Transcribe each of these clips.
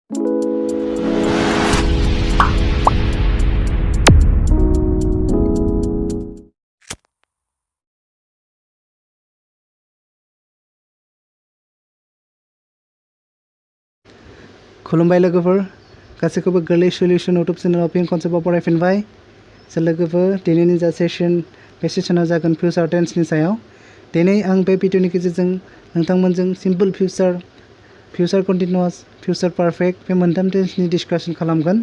खुलुमबाय लोगोफोर गासैखौबो गोरलै सल्युशन यूट्यूब चेनेलाव फिन खनसेबाव फरायफिनबाय लोगोफोर दिनैनि जा सेसन बे सेसनाव जागोन फ्यूचर टेन्सनि सायाव दिनै आं बे भिडिअनि गेजेरजों नोंथांमोनजों simple future continuous future perfect बे मोनथाम टेन्सनि डिसकाशन खालामगोन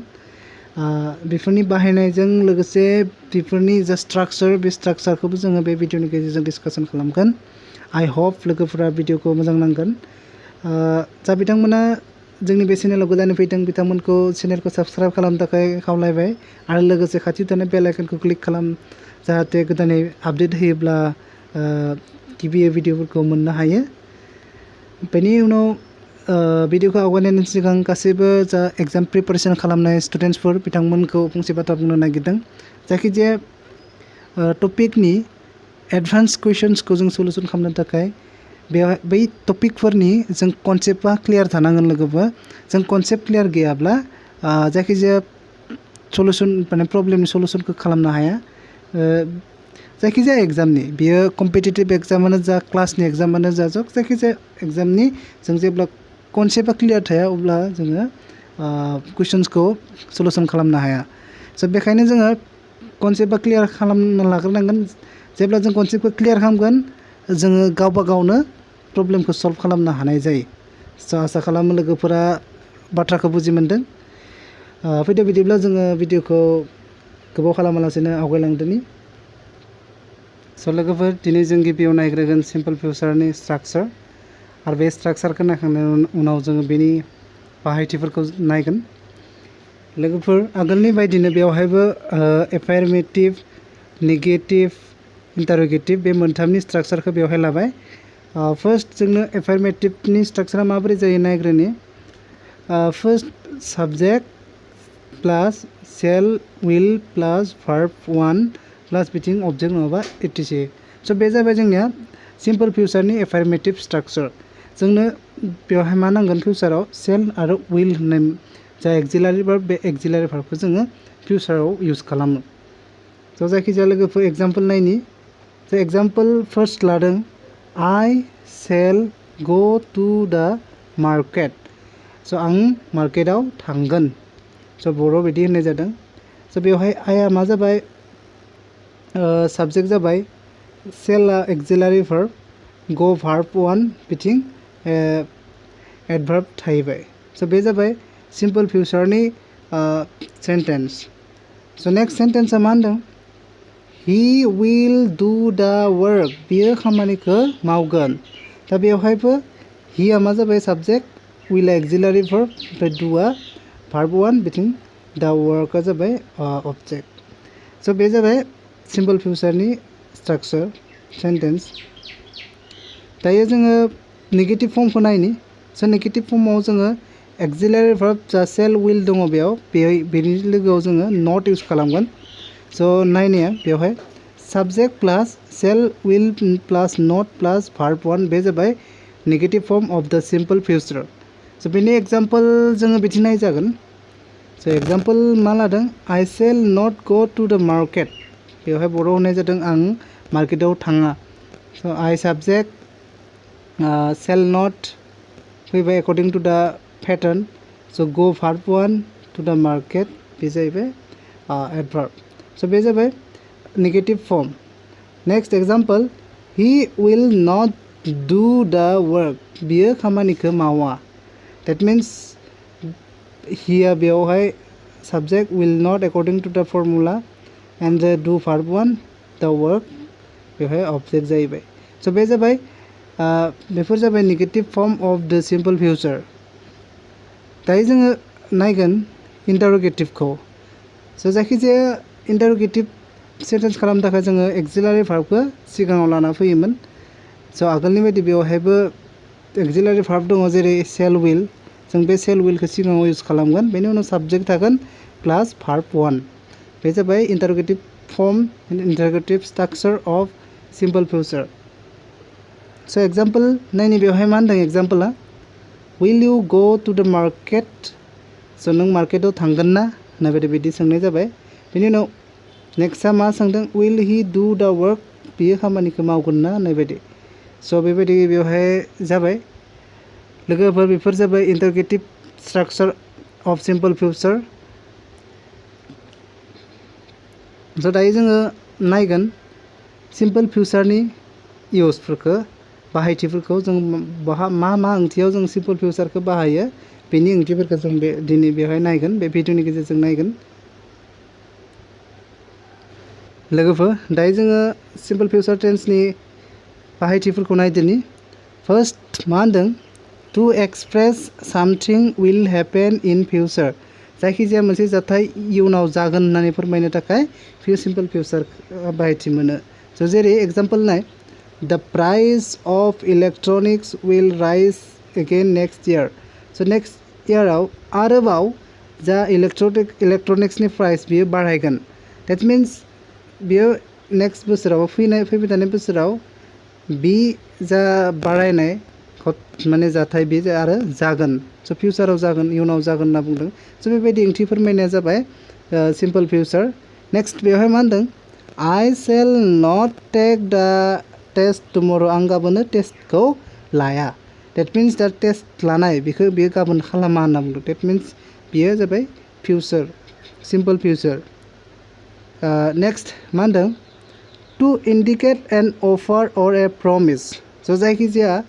बेफोरनि बाहायनायजों लोगोसे बेफोरनि जा स्ट्राक्चार बे स्ट्राक्चारखौबो जोङो बे भिडिअनि गेजेरजों डिसकाशन खालामगोन आई होप लोगोफोरा भिडिअखौ मोजां नांगोन जा बिथांमोना जोंनि बे चेनेलाव गोदानै फैदों बिथांमोनखौ चेनेलखौ साबस्क्राइब खालामनो थाखाय खावलायबाय आरो लोगोसे खाथियाव थानाय बेल आइकनखौ क्लिक खालाम जाहाथे गोदानै आपडेट होयोब्ला गिबि भिडिअफोरखौ मोननो हायो बेनि उनाव भिडिअखौ आवगायनायनि सिगां गासैबो जा एग्जाम प्रिपारेसन खालामनाय स्टुडेन्ट्सफोर बिथांमोनखौ फंसे बाथ्रा बुंनो नागिरदों जायखिजाया टपिकनि एडभान्स कुइसन्सखौ जों सल्युसन खालामनो थाखाय बेवहाय बै टपिकफोरनि जों कनसेप्टआ क्लियार थानांगोन लोगोफोर जों कनसेप्ट क्लियार गैयाब्ला जायखिजाया सल्युसन माने प्रब्लेमनि सल्युसनखौ खालामनो हाया जायखिजाया एग्जामनि बियो कम्पिटिटिभ एग्जामानो जा क्लासनि एग्जामानो जा जायखिजाया एग्जामनि जों जेब्ला कनसेप्टआ क्लियार थाया अब्ला जोङो कुइसन्सखौ सल्युसन खालामनो हाया स' बेखायनो जोङो कनसेप्टआ क्लियार खालामना लाग्रोनांगोन जेब्ला जों कनसेप्टखौ क्लियार खालामगोन जोङो गावबा गावनो प्रब्लेमखौ सल्भ खालामनो हानाय जायो स' आसा खालामो लोगोफोरा बाथ्राखौ बुजि मोनदों फैदो बिदिब्ला जोङो भिडिअखौ गोबाव खालामालासेनो आवगायलांदोनि स' लोगोफोर दिनै जों गिबियाव नायग्रोगोन सिम्पल फ्यूचरनि स्ट्राक्चार आरो बे स्ट्राक्चारखौ नायखांनायनि उनाव जोङो बेनि बाहायथिफोरखौ नायगोन लोगोफोर आगोलनि बायदिनो बेवहायबो एफार्मेटिभ नेगेटिभ इन्टारोगेटिभ बे मोनथामनि स्ट्राक्चारखौ बेवहाय लाबाय फार्स्ट जोंनो एफार्मेटिभनि स्ट्राक्चारा माबोरै जायो नायग्रोनि first subject plus shall will plus verb one plus बिथिं अबजेक्ट नङाबा इटिसि स' बे जाबाय जोंनिया सिम्पल फ्यूचरनि एफार्मेटिभ स्ट्राक्चार जोंनो बेवहाय मा नांगोन फ्यूचराव सेल आरो विल होननाय जा एक्जिलारि भार्ब बे एक्जिलारि भार्बखौ जोङो फ्यूचराव इउज खालामो स' जायखिजाया लोगोफोर एग्जाम्पल नायनि स' एग्जाम्पल फार्स्ट लादों I shall go to the market स' आं मार्केटआव थांगोन स' बर'आव बिदि होननाय जादों स' बेवहाय आइआ मा जाबाय साबजेक्ट जाबाय सेलआ एक्जिलारि भार्ब गो भार्ब वान बिथिं एडभार्ब थाहैबाय स' बे जाबाय सिम्पल फ्यूचरनि सेन्टेन्स स' नेक्स्ट सेन्टेन्सआ मा होनदों He will do the work बियो खामानिखौ मावगोन दा बेवहायबो हिया मा जाबाय साबजेक्ट विलआ एक्जिलारि भार्ब ओमफ्राय डुआ भार्ब वान बिथिं दा वर्कआ जाबाय अबजेक्ट स' बे जाबाय सिम्पल फ्यूचरनि स्ट्राक्चार सेन्टेन्स दायो जोङो नेगेटिभ फर्मखौ नायनि स' नेगेटिभ फर्माव जोङो एक्जिलारि भार्ब जा सेल विल दङ बेनि लोगोआव जोङो नट इउज खालामगोन स' नायनाया बेवहाय subject plus shall will plus not plus verb one बे जाबाय negative form of the simple future स' बेनि एग्जाम्पल जोङो बिदि नायजागोन स' एग्जाम्पल मा लादों I shall not go to the market बेवहाय बर' होनाय जादों आं मार्केटआव थाङा स' आई साबजेक्ट सेल नट फैबाय एकर्डिं टू द पेटार्न स' go verb one to the market बे जाहैबाय एडभार्ब स' बे जाबाय negative form next example he will not do the work बियो खामानिखौ मावा डेट मिन्स हिया बेवहाय subject will not according to the formula and do verb one the work बेवहाय अबजेक्ट जाहैबाय स' बे जाबाय बेफोर जाबाय negative form of the simple future दायो जोङो नायगोन इन्टारोगेटिभखौ स' जायखिजाया इन्टारोगेटिभ सेन्टेन्स खालामनो थाखाय जोङो एक्जिलारि भार्बखौ सिगाङाव लाना फैयोमोन स' आगोलनि बायदि बेवहायबो एक्जिलारि भार्ब दङ जेरै सेल विल जों बे सेल विलखौ सिगाङाव इउज खालामगोन बेनि उनाव साबजेक्ट थागोन प्लास भार्ब वान बे जाबाय interrogative form interrogative structure of simple future स' एग्जाम्पल नायनि बेवहाय मा होनदों एग्जाम्पला विल इउ गो टू द मार्केट स' नों मार्केटाव थांगोन ना होननाय बायदि बिदि सोंनाय जाबाय बेनि उनाव नेक्स्टआ मा सोंदों विल हि डु दा वर्क बियो खामानिखौ मावगोन ना होननाय बायदि स' बेबायदि बेवहाय जाबाय लोगोफोर बेफोर जाबाय इन्टारगेटिभ स्ट्राक्चार अफ सिम्पल फिउचार स' दायो जोङो नायगोन सिम्पल फिउचारनि इउसफोरखौ बाहायथिफोरखौ जों मा ओंथियाव जों सिम्पल फिउचारखौ बाहायो बेनि ओंथिफोरखौ जों दिनै बेवहाय नायगोन बे भिडिअनि गेजेरजों नायगोन लोगोफोर दायो जोङो सिम्पल फिउचार टेन्सनि बाहायथिफोरखौ नायदोनि फार्स्ट मा होनदों to express something will happen in future जायखिजाया मोनसे जाथाय इयुनाव जागोन होननानै फोरमायनो थाखाय सिम्पल फिउचार बाहायथि मोनो स' जेरै एग्जाम्पल नाय the price of electronics will rise again next year स' नेक्स्ट इयाराव आरोबाव जा इलेक्ट्रनिक्सनि प्राइस बियो बारायगोन डेट मिन्स बियो नेक्स्ट बोसोराव फैबाय थानाय बोसोराव बि जा बारायनाय माने जाथाय बे आरो जागोन स' फिउचाराव जागोन इयुनाव जागोन होनना बुंदों स' बेबायदि ओंथि फोरमायनाया जाबाय सिम्पल फिउचार नेक्स्ट बेवहाय मा होनदों आइ सेल नट टेक दा टेस्ट टुमर' आं गाबोन टेस्टखौ लाया डेट मिन्स दा टेस्ट लानाय बेखौ बियो गाबोन खालामा होनना बुंदों डेट मिन्स बियो जाबाय फिउचार सिम्पल फिउचार नेक्स्ट मा होनदों to indicate an offer or a promise स' जायखिजाया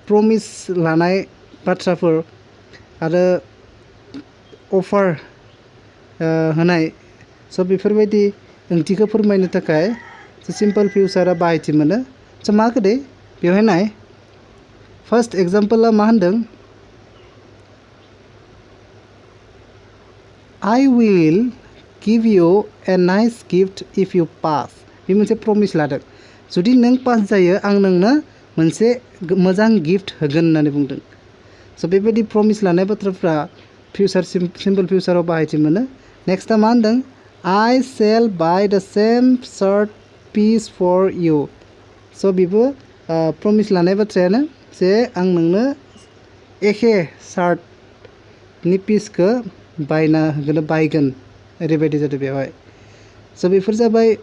प्रमिस लानाय बाथ्राफोर आरो अफार होनाय स' बेफोरबायदि ओंथिखौ फोरमायनो थाखाय सिम्पल फिउचारा बाहायथि मोनो स' मा गोदै बेवहाय नाय फार्स्ट एग्जाम्पला मा होनदों I will give you a nice gift if you pass बे मोनसे प्रमिस लादों जुदि नों पास जायो आं नोंनो मोनसे मोजां गिफ्ट होगोन होननानै बुंदों स' बेबायदि प्रमिस लानाय बाथ्राफ्रा सिम्पल फिउचाराव बाहायथि मोनो नेक्स्टआ मा होनदों I shall buy the same shirt piece for you स' बेबो प्रमिस लानाय बाथ्रायानो जे आं नोंनो एखे शार्टनि पिसखौ बायना होगोन बायगोन ओरैबायदि जादों बेवहाय स' बेफोर जाबाय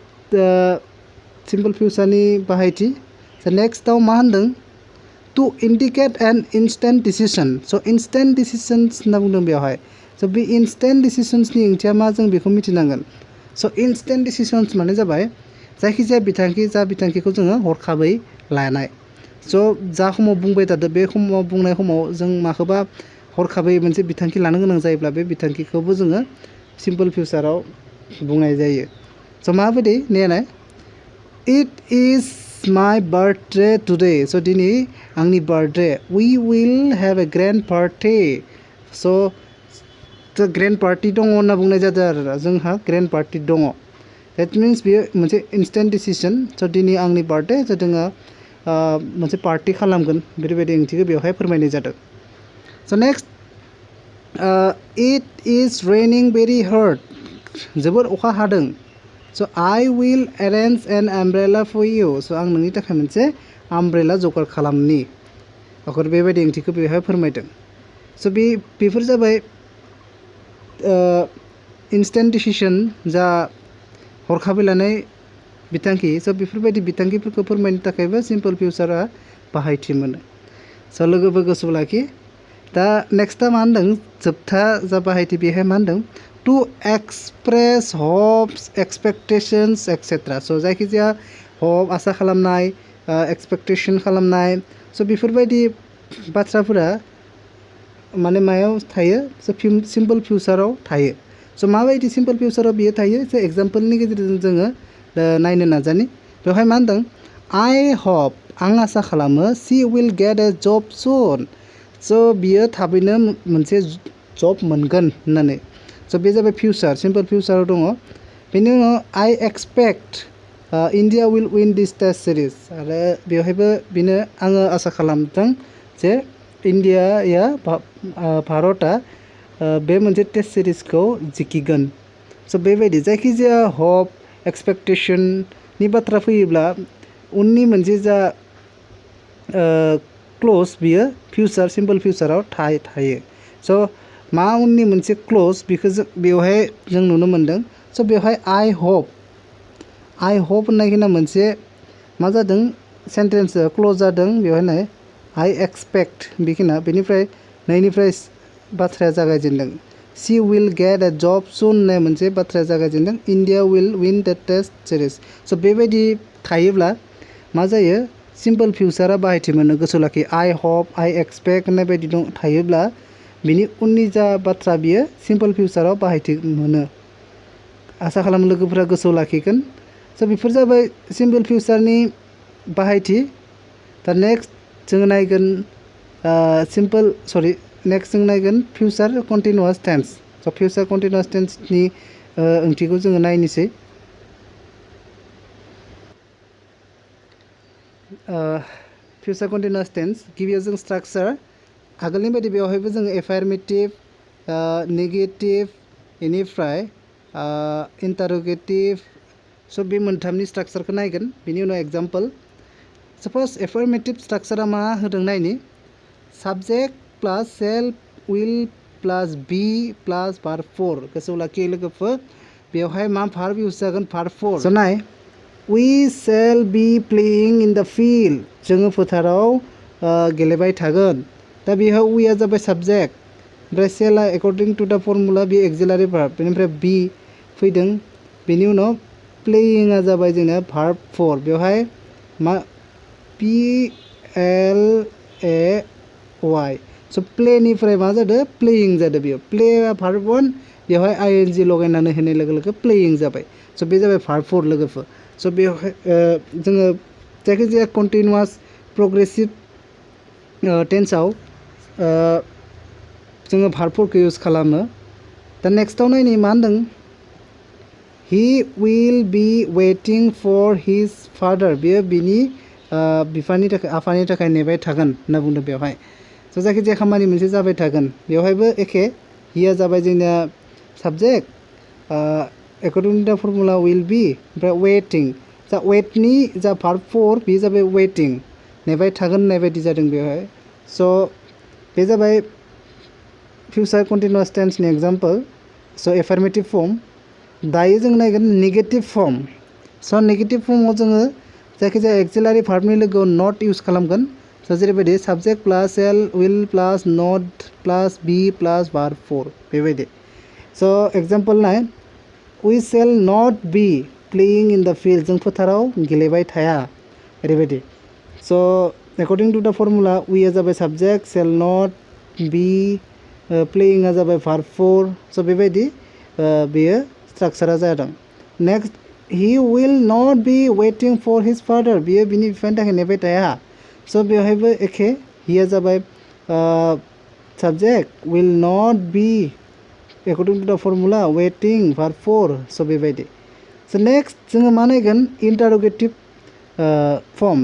सिम्पल फिउचारनि बाहायथि स' नेक्स्टआव मा होनदों to indicate an instant decision स' इन्स्टेन्ट डिसिसन्स होनना बुंदों बेवहाय स' बे इन्स्टेन्ट डिसिसन्सनि ओंथिया मा जों बेखौ मिथिनांगोन स' इन्स्टेन्ट डिसिसन्स माने जाबाय जायखिजाया जा बिथांखिखौ जोङो हरखाबै लानाय स' जा समाव बुंबाय थादों बे समाव बुंनाय समाव जों माखौबा हरखाबै मोनसे बिथांखि लानो गोनां जायोब्ला बे बिथांखिखौबो जोङो सिम्पल फिउचाराव बुंनाय जायो स' माबायदि नायनाय it is my birthday today स' दिनै आंनि birthday we will have a grand party स' ग्रेन्ड पार्टि दङ होनना बुंनाय जादों आरो जोंहा ग्रेन्ड पार्टि दङ डेट मिन्स बेयो मोनसे इन्स्टेन्ट डिसिसन स' दिनै आंनि बार्थडे स' जोङो मोनसे पार्टि खालामगोन बेबायदि ओंथिखौ बेवहाय फोरमायनाय जादों स' next it is raining very hard जोबोर अखा हादों स' I will arrange an umbrella for you स' आं नोंनि थाखाय मोनसे आमब्रेला जगार खालामनि अखर बेबायदि ओंथिखौ बेवहाय फोरमायदों स' बेफोर जाबाय इन्स्टेन्ट डिसिसन जा हरखाबै लानाय बिथांखि स' बेफोरबायदि बिथांखिफोरखौ फोरमायनो थाखायबो सिम्पल फिउचारा बाहायथि मोनो स' लोगोफोर गोसोआव लाखि दा नेक्स्टआ मा होनदों जोबथा जा बाहायथि बेहाय मा होनदों टु एक्सप्रेस हप्स एक्सपेक्टेशन्स एक्सेट्रा स' जायखिजाया हप आसा खालामनाय एक्सपेक्टेशन खालामनाय स' बेफोरबायदि बाथ्राफोरा माने मायाव थायो स' सिम्पल फिउचाराव थायो स' माबायदि सिम्पल फिउचाराव बियो थायो स' एग्जाम्पलनि गेजेरजों जोङो नायनो नाजानि बेवहाय मा होनदों आइ हप आं आसा खालामो सी विल गेट ए जब सुन स' बियो थाबैनो मोनसे जब मोनगोन होननानै स' बे जाबाय फिउचार सिम्पल फिउचाराव दङ बेनि उनाव I expect India will win this test series आरो बेवहायबो बेनो आङो आसा खालामदों जे इन्डियाया भारतआ बे मोनसे टेस्ट सिरिजखौ जिखिगोन स' बेबायदि जायखिजाया हप एक्सपेक्टेशननि बाथ्रा फैयोब्ला उननि मोनसे जा क्ल'ज बियो फिउचार सिम्पल फिउचाराव थायो स' मा उननि मोनसे क्ल'ज बेखौ बेवहाय जों नुनो मोनदों स' बेवहाय I hope होननाय खिना मोनसे मा जादों सेन्टेन्स क्ल'ज जादों बेवहाय नाय I expect बेखिना बेनिफ्राय नैनिफ्राय बाथ्राया जागायजेनदों she will get a job soon होननाय मोनसे बाथ्राया जागायजेनदों India will win the test series स' बेबायदि थायोब्ला मा जायो सिम्पोल फिउचारा बाहायथि मोनो गोसोआव लाखि I hope I expect होननाय बायदि दं थायोब्ला बिनि उननि जा बाथ्रा बियो सिम्पोल फिउचाराव बाहायथि मोनो आसा खालामो लोगोफोरा गोसोआव लाखिगोन स' बेफोर जाबाय सिम्पोल फिउचारनि बाहायथि दा नेक्स्ट जोङो नायगोन नेक्स्ट जों नायगोन फिउचार कन्टिनिउआस टेन्स स' फिउचार कन्टिनिउआस टेन्सनि ओंथिखौ जोङो नायनोसै फिउचार कन्टिनिउआस टेन्स गिबियाव जों स्ट्राक्चार आगोलनि बायदि बेवहायबो जोङो एफार्मेटिभ नेगेटिभ बेनिफ्राय इन्टारोगेटिभ स' बे मोनथामनि स्ट्राक्चारखौ नायगोन बेनि उनाव एग्जाम्पल साप'ज एफार्मेटिभ स्ट्राक्चारा मा होदों नायनि subject plus shall will plus be plus verb 4 गोसोआव लाखि लोगोफोर बेवहाय मा भार्ब इउज जागोन भार्ब 4 स' नाय we shall be playing in the field जोङो फोथाराव गेलेबाय थागोन दा बेयाव we आ जाबाय साबजेक्ट ओमफ्राय shall आ according to the formula बे एक्सिलारि भार्ब बेनिफ्राय बी फैदों बेनि उनाव playing आ जाबाय जोंना भार्ब 4 बेवहाय मा PLAY स' प्लेनिफ्राय मा जादों प्लेयिं जादों बेयाव प्ले आ भार्ब 1 बेवहाय ING लगायनानै होनाय लोगो लोगो प्लेयिं जाबाय स' बे जाबाय भार्ब 4 लोगोफोर स' बेवहाय जोङो जायखिजाया कन्टिनिउआस प्रग्रेसिभ टेन्सआव जोङो भार्ब 4खौ इउज खालामो दा नेक्स्टआव नायनि मा होनदों he will be waiting for his father बेयो बिनि बिफानि थाखाय आफानि थाखाय नेबाय थागोन होनना बुंदों बेवहाय स' जायखिजाया खामानि मोनसे जाबाय थागोन बेवहायबो एखे हिया जाबाय जोंनिया subject according to the formula will be ओमफ्राय waiting जा वेटनि जा भार्ब 4 बेयो जाबाय waiting नेबाय थागोन होननाय बायदि जादों बेवहाय स' बे जाबाय फिउचार कन्टिनिउआस टेन्सनि एग्जाम्पल स' एफार्मेटिभ फर्म दायो जों नायगोन नेगेटिभ फर्म स' नेगेटिभ फर्मआव जोङो जायखिजाया एक्सिलारि भार्बनि लोगोआव नट इउज खालामगोन स' जेरैबायदि subject plus shall will plus not plus be plus verb 4 बेबायदि स' एग्जाम्पल नाय we shall not be playing in the field जों फोथाराव गेलेबाय थाया ओरैबायदि स' according to the formula we आ जाबाय subject shall not be playing आ जाबाय भार्ब 4 स' बेबायदि बेयो स्ट्राक्चारा जादों next he will not be waiting for his father बेयो बिनि बिफानि थाखाय नेबाय थाया स' बेवहायबो एखे he आ जाबाय subject will not be according to the formula waiting verb 4 स' बेबायदि स' नेक्स्ट जोङो मा नायगोन इन्टारोगेटिभ फर्म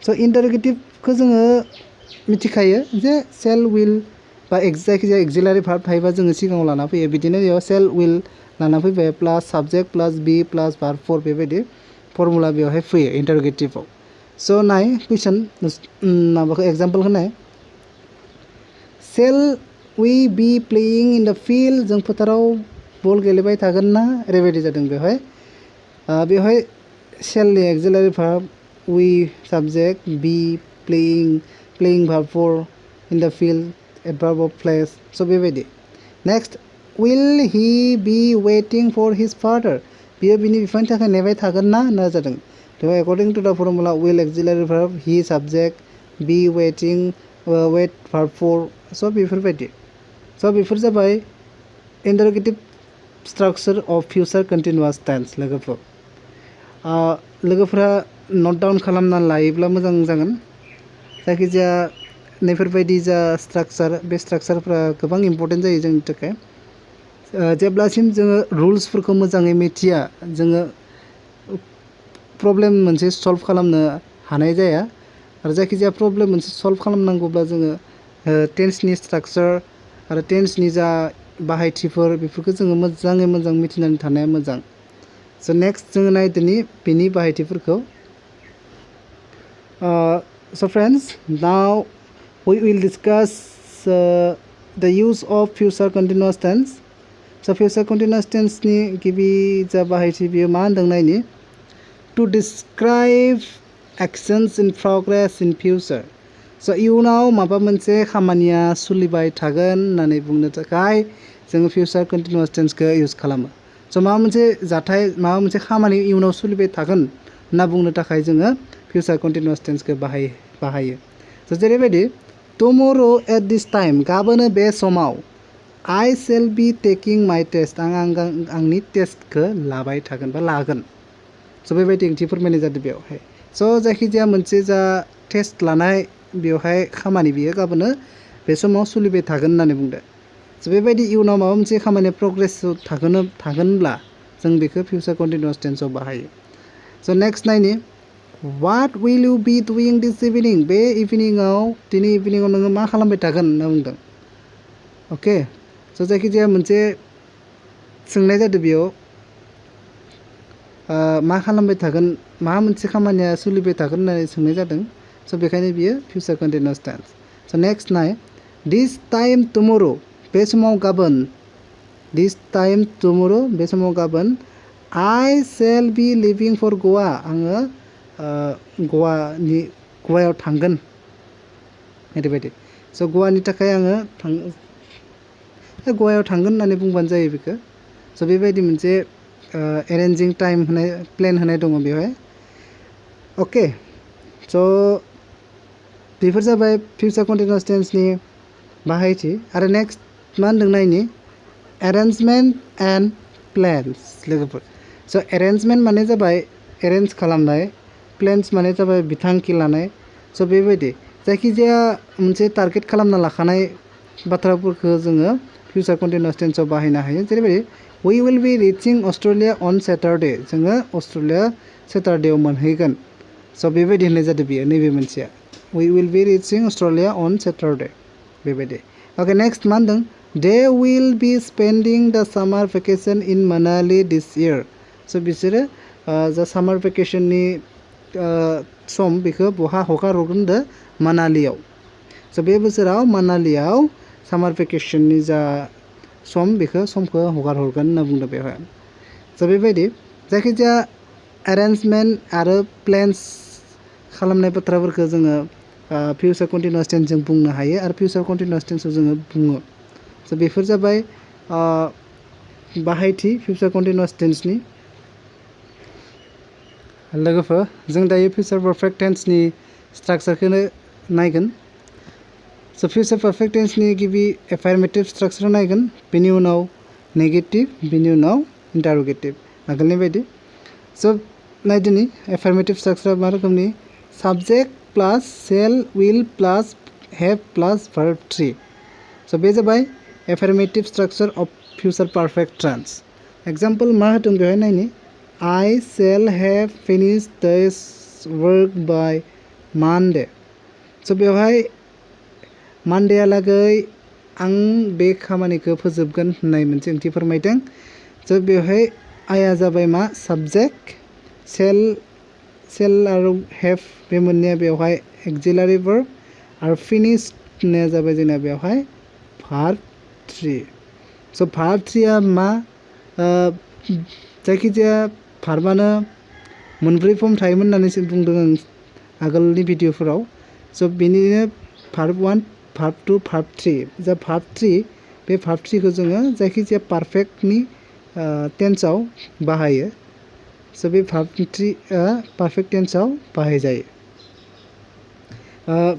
स' इन्टारोगेटिभखौ जोङो मिथिखायो जे सेल विल बा जायखिजाया एक्सिलारि भार्ब थायोबा जोङो सिगाङाव लाना फैयो बिदिनो बेयाव सेल विल लाना फैबाय प्लास subject pliers be plus verb 4 बेबायदि फर्मुला बेवहाय फैयो इन्टारोगेटिभआव स' नाय कुइसन माबाखौ एग्जाम्पलखौ नाय shall we be playing in the field जों फोथाराव बल गेलेबाय थागोन ना ओरैबायदि जादों बेवहाय सेलनि auxiliary verb we subject be playing verb 4 in the field adverb of place स' बेबायदि next will he be waiting for his father बियो बिनि बिफानि थाखाय नेबाय थागोन ना होनना जादों बेवहाय according to the formula will auxiliary verb he subject be waiting wait verb 4 स' बेफोरबायदि स' बेफोर जाबाय इन्टारोगेटिभ स्ट्राक्चार अफ फिउचार कन्टिनिउआस टेन्स लोगोफोरा नट डाउन खालामना लायोब्ला मोजां जागोन जायखिजाया नैफोरबायदि जा स्ट्राक्चार बे स्ट्राक्चारफ्रा गोबां इम्पर्टेन्ट जायो जोंनि थाखाय जेब्लासिम जोङो रुल्सफोरखौ मोजाङै मिथिया जोङो प्रब्लेम मोनसे सल्भ खालामनो हानाय जाया आरो जायखिजाया प्रब्लेम मोनसे सल्भ खालामनांगौब्ला जोङो टेन्सनि स्ट्राक्चार आरो टेन्सनि जा बाहायथिफोर बेफोरखौ जोङो मोजाङै मोजां मिथिनानै थानाया मोजां स' नेक्स्ट जोङो नायदोनि बेनि बाहायथिफोरखौ स' friends now we will discuss the use of future continuous tense. So future continuous tense ni गिबि जा बाहायथि बियो मा होनदों नायनि to describe actions in progress in future. So इयुनाव माबा मोनसे खामानिया सोलिबाय थागोन होननानै बुंनो थाखाय जों future continuous tense खौ यूज खालामो. So माबा मोनसे जाथाय माबा मोनसे खामानि इयुनाव सोलिबाय थागोन होनना बुंनो थाखाय जोङो future continuous tense खौ बाहायो. So जेरैबायदि tomorrow at this time गाबोन बे समाव I shall be taking my test आंनि टेस्टखौ लाबाय थागोन बा लागोन. So बेबायदि ओंथि फोरमायनाय जादों बेयावहाय. So जायखिजाया मोनसे जा टेस्ट लानाय बेवहाय खामानि बियो गाबोन बे समाव सोलिबाय थागोन होननानै बुंदों. So बेबायदि इयुनाव माबा मोनसे खामानिया प्रोग्रेस थागोनब्ला जों बेखौ future continuous tense आव बाहायो. So next नायनि what will you be doing this evening? बे इभिनिंआव दिनै इभिनिंआव नोङो मा खालामबाय थागोन होनना बुंदों. ओके so जायखिजाया मोनसे सोंनाय जादों बेयाव मा खालामबाय थागोन मा मोनसे खामानिया सोलिबाय थागोन होननानै सोंनाय जादों. So बेखायनो बियो future continuous tense. So next नाय this time tomorrow बे समाव गाबोन this time tomorrow बे समाव गाबोन I shall be leaving for Goa आङो गवायाव थांगोन ओरैबायदि. So गवानि थाखाय आङो गवायाव थांगोन होननानै बुंबानो जायो बेखौ. So बेबायदि मोनसे arranging time होनाय प्लेन होनाय दङ बेवहाय. ओके so बेफोर जाबाय future continuous tense नि बाहायथि. आरो नेक्स्ट मा होनदों नायनि arrangement and plans लोगोफोर. So arrangement माने जाबाय arrange खालामनाय, plans माने जाबाय बिथांखि लानाय. So बेबायदि जायखिजाया मोनसे टारगेट खालामना लाखानाय बाथ्राफोरखौ जोङो future continuous tense आव बाहायनो हायो. जेरैबायदि we will be reaching Australia on Saturday जोङो अस्ट्रेलिया सेटारडेआव मोनहैगोन. So बेबायदि होननाय जादों बियो नैबे मोनसेया we will be reaching Australia on Saturday बेबायदि. ओके नेक्स्ट मा होनदों they will be spending the summer vacation in Manali this year. So बिसोरो जा सामार भेकेशननि सम बेखौ बहा हगार हरगोन होनदों मानालियाव. So बे बोसोराव मानालियाव सामार भेकेशननि जा सम बेखौ समखौ हगार हरगोन होनना बुंदों बेवहाय. So बेबायदि जायखिजाया एरेन्जमेन्ट आरो प्लेन्स खालामनाय बाथ्राफोरखौ जोङो future continuous tense जों बुंनो हायो आरो future continuous tense आव जोङो बुङो. So बेफोर जाबाय बाहायथि future continuous tense नि. लोगोफोर जों दायो future perfect tense नि स्ट्राक्चारखौ नायगोन. So future perfect tense नि गिबि affirmative structure नायगोन, बेनि उनाव negative, बेनि उनाव interrogative आगोलनि बायदि. So नायदिनि affirmative structure मा रोखोमनि subject plus shall will plus have plus verb 3. So बे जाबाय affirmative structure of future perfect tense. Example मा होदों बेवहाय नायनि I shall have finished this work by Monday. So बेवहाय Monday लागै आं बे खामानिखौ फोजोबगोन होननाय मोनसे ओंथि फोरमायदों. So बेवहाय आया जाबाय मा subject, shall आरो have बे मोननैया बेवहाय auxiliary verb आरो finished होननाया जाबाय जोंना बेवहाय verb 3. So verb 3 आ मा जायखिजाया भार्बानो मोनब्रै फर्म थायोमोन होननानै बुंदों आं आगोलनि भिडिअफोराव. So बेनिनो verb 1, verb 2, verb 3. जा verb 3 बे verb 3 खौ जोङो जायखिजाया पारफेक्टनि टेन्सआव बाहायो. So बे verb 3 पारफेक्ट टेन्सआव बाहाय जायो.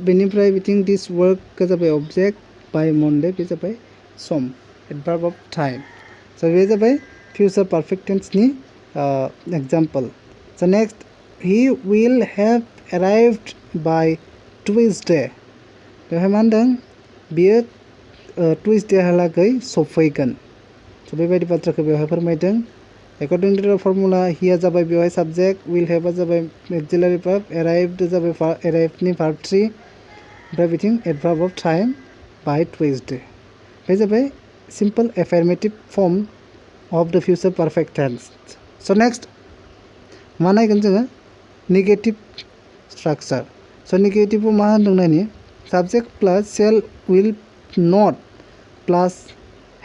बेनिफ्राय बिथिं this work का जाबाय object by Monday बे जाबाय सम adverb of time. So बे जाबाय future perfect tense नि example. So next he will have arrived by Tuesday. बेवहाय मा होनदों बियो Tuesday हालागै सफैगोन. So बेबायदि बाथ्राखौ बेवहाय फोरमायदों. According to the formula here जाबाय बेवहाय subject, will have जाबाय auxiliary verb, arrived जाबाय arrived नि verb 3 ओमफ्राय बिथिं adverb of time by Tuesday. बे जाबाय simple affirmative form of the future perfect tense. So next मा नायगोन जोङो negative structure. So negative मा होनदों नायनि subject plus shall will not pliers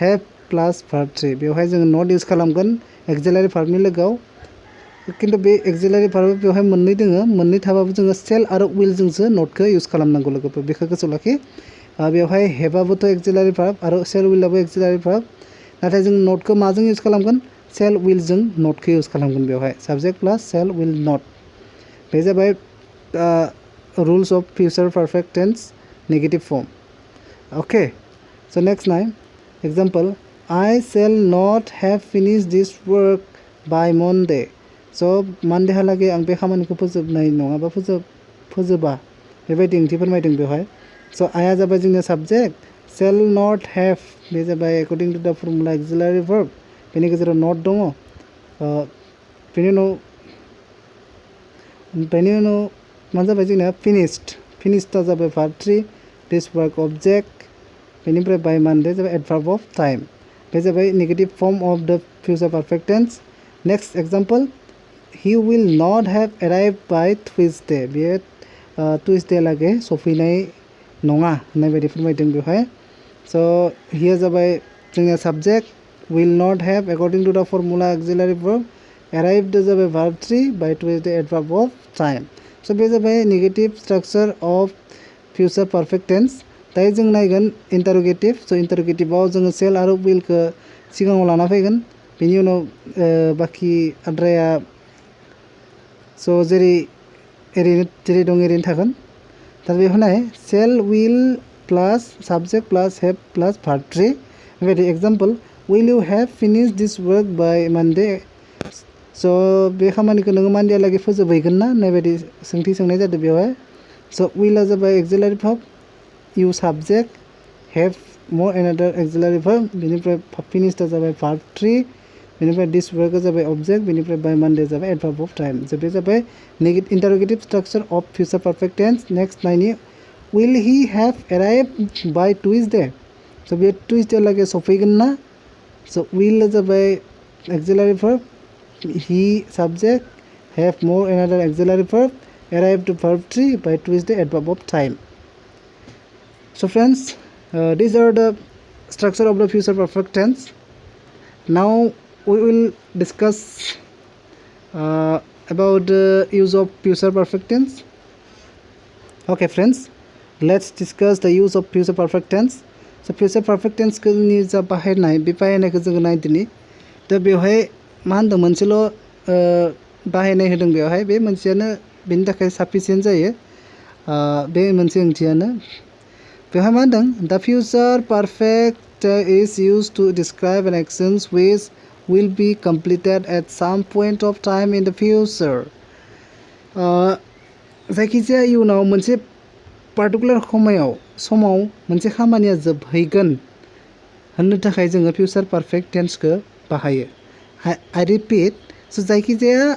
have plus verb 3 बेवहाय जोङो नट इउज खालामगोन एक्सिलारि भार्बनि लोगोआव खिन्थु बे एक्सिलारि भार्ब बेवहाय मोननै दोङो मोननै थाबाबो जोङो सेल आरो विल जोंसो नटखौ इउज खालामनांगौ लोगोफोर बेखौ गोसोआव लाखि बेवहाय हेभाबोथ' एक्सिलारि भार्ब आरो सेल विलाबो एक्सिलारि भार्ब नाथाय जों नटखौ माजों इउज खालामगोन सेल विल जों नटखौ इउज खालामगोन बेवहाय subject plus shall will not बे जाबाय rules of future perfect tense negative form okay so next nine example I shall not have finished this work by Monday so Monday हालागै आं बे खामानिखौ फोजोबनाय नङाबा फोजोबा बेबायदि ओंथि फोरमायदों बेवहाय so आया जाबाय जोंनि साबजेक्ट shall not have बे जाबाय according to the formula auxiliary verb बेनि गेजेराव not दङ बेनि उनाव मा जाबाय जोंना finished जाबाय verb 3 this work object बेनिफ्राय by Monday जाबाय adverb of time बे जाबाय negative form of the future perfect tense next example he will not have arrived by Tuesday बे Tuesday लागै सफैनाय नङा होननाय बायदि फोरमायदों बेवहाय स' हियर जाबाय जोंनिया subject will not have according to the formula auxiliary verb arrived जाबाय verb 3 by Tuesday adverb of time स' बे जाबाय negative structure of future perfect tense दायो जों नायगोन इन्टारोगेटिव स' इन्टारोगेटिभआव जोङो सेल आरो विलखौ सिगाङाव लाना फैगोन बेनि उनाव बाखि आद्राया स' जेरै दं एरैनो थागोन दा बेवहाय नाय shall will plus subject plus have plus verb 3 बेबायदि example will you have finish this work by Monday स' बे खामानिखौ नोङो मानडेहालागै फोजोबहैगोन ना होननाय बायदि सोंथि सोंनाय जादों बेवहाय स' विलआ जाबाय एक्सिलारि verb you subject have more another auxiliary verb बेनिफ्राय finished जाबाय verb 3 बेनिफ्राय this work जाबाय object बेनिफ्राय by Monday जाबाय adverb of time so बे जाबाय interrogative structure of future perfect tense next नायनि will he have arrived by Tuesday so bay Tuesday लागै सफैगोन ना so will जाबाय auxiliary verb he subject have more another auxiliary verb arrived verb 3 by Tuesday adverb of time so friends these are the structure of the future perfect tense now we will discuss about the use of future perfect tense okay friends let's discuss the use of future perfect tense so future perfect tense को नि जा बाहायनाय बे बाहायनायखौ जोङो नायदिनि दा बेवहाय मा होनदों मोनसेल' बाहायनाय होदों बेवहाय बे मोनसेयानो बेनि थाखाय साफिसियेन्ट जायो बे मोनसे ओंथियानो बेवहाय मा होनदों the future perfect is used to describe an actions which will be completed at some point of time in the future जायखिजाया इयुनाव मोनसे पार्टिकुलार समाव मोनसे खामानिया जोबहैगोन होननो थाखाय जोङो फ्यूचर परफेक्ट टेन्सखौ बाहायो आई रिपिट स' जायखिजाया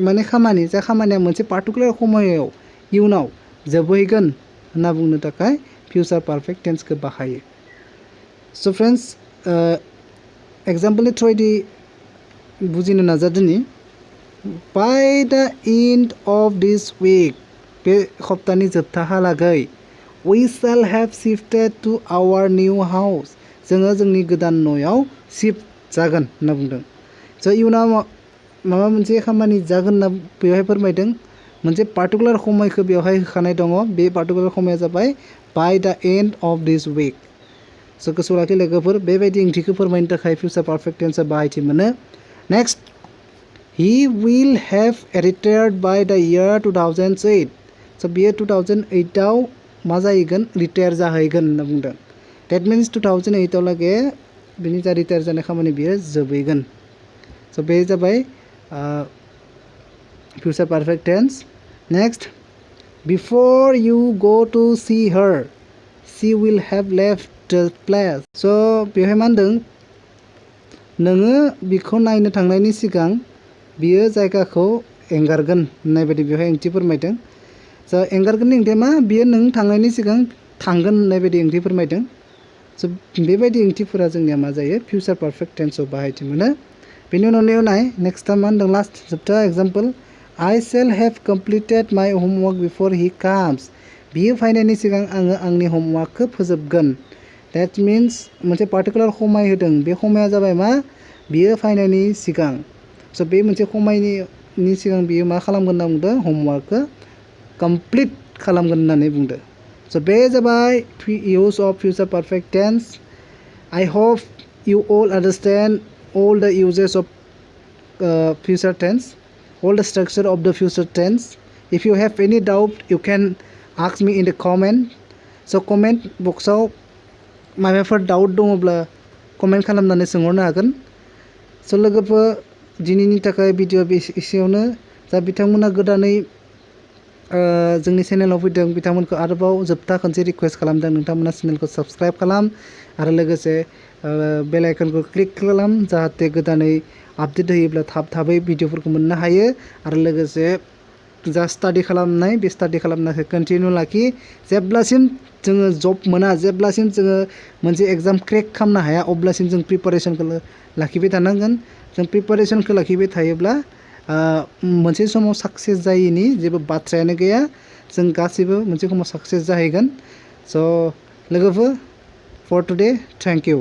माने जा खामानिया मोनसे पार्टिकुलार समायाव इयुनाव जोबहैगोन होनना बुंनो थाखाय फ्यूचर परफेक्ट टेन्सखौ बाहायो स' फ्रेन्ड्स एग्जाम्पलनि थ्रुयै बुजिनो नाजादोनि by the end of this week बे सप्तानि जोबथाहालागै we shall have shifted to our new house जोङो जोंनि गोदान न'आव शिफ्ट जागोन होनना बुंदों स' इयुनाव माबा मोनसे खामानि जागोन होनना बेवहाय फोरमायदों मोनसे पार्टिकुलार समायखौ बेवहाय होखानाय दङ बे पार्टिकुलार समाया जाबाय by the end of this week स' गोसोआव लाखि लोगोफोर बेबायदि ओंथिखौ फोरमायनो थाखाय फ्यूचर परफेक्ट टेन्सआ बाहायथि मोनो next he will have retired by the year 2008 स' बेयो 2008 आव मा जाहैगोन रिटायार जाहैगोन होनना बुंदों डेट मिन्स 2008 आव लागै बिनि जा रिटायार जानाय खामानि बियो जोबहैगोन स' बे जाबाय future perfect tense next before you go to see her she will have left the place so बेवहाय मा होनदों नोङो बिखौ नायनो थांनायनि सिगां बियो जायगाखौ एंगारगोन होननाय बायदि बेवहाय ओंथि फोरमायदों स' एंगारगोननि ओंथिया मा बियो नों थांनायनि सिगां थांगोन होननाय बायदि ओंथि फोरमायदों स' बेबायदि ओंथिफोरा जोंनिया मा जायो फ्यूचर परफेक्ट टेन्सआव बाहायथि मोनो बेनि उनाव नाय नेक्स्टआ मा होनदों लास्ट जोबथा example I shall have completed my homework before he comes बियो फैनायनि सिगां आङो आंनि होमवर्कखौ फोजोबगोन That means मोनसे पार्टिकुलार समाय होदों बे समाया जाबाय मा बियो फैनायनि सिगां स' बे मोनसे समायनि सिगां बियो मा खालामगोन होनना बुंदों होमवर्कखौ कमप्लिट खालामगोन होननानै बुंदों स' बे जाबाय use of future perfect tense. I hope you all understand all the uses of future tense, all the structure of the future tense. If you have any doubt, you can ask me in the comment. So comment boxआव माबाफोर doubt दङब्ला comment खालामनानै सोंहरनो हागोन स' लोगोफोर दिनैनि थाखाय video एसेयावनो जा बिथांमोना गोदानै जोंनि चेनेलाव फैदों बिथांमोनखौ आरोबाव जोबथा खनसे रिक्वेस्ट खालामदों नोंथांमोना चेनेलखौ साबस्क्राइब खालाम आरो लोगोसे बेल आइकनखौ क्लिक खालाम जाहाथे गोदानै आपडेट होयोब्ला थाबै भिडिअफोरखौ मोननो हायो आरो लोगोसे जा स्टाडि खालामनाय बे स्टाडि खालामनायखौ कन्टिनिउ लाखि जेब्लासिम जोङो जब मोना जेब्लासिम जोङो मोनसे एग्जाम क्रेक खालामनो हाया अब्लासिम जों प्रिपारेसनखौ लाखिबाय थानांगोन जों प्रिपारेसनखौ लाखिबाय थायोब्ला मोनसे समाव साक्सेस जायैनि जेबो बाथ्रायानो गैया जों गासैबो मोनसे समाव साक्सेस जाहैगोन स' लोगोफोर फर टुडे थेंक इउ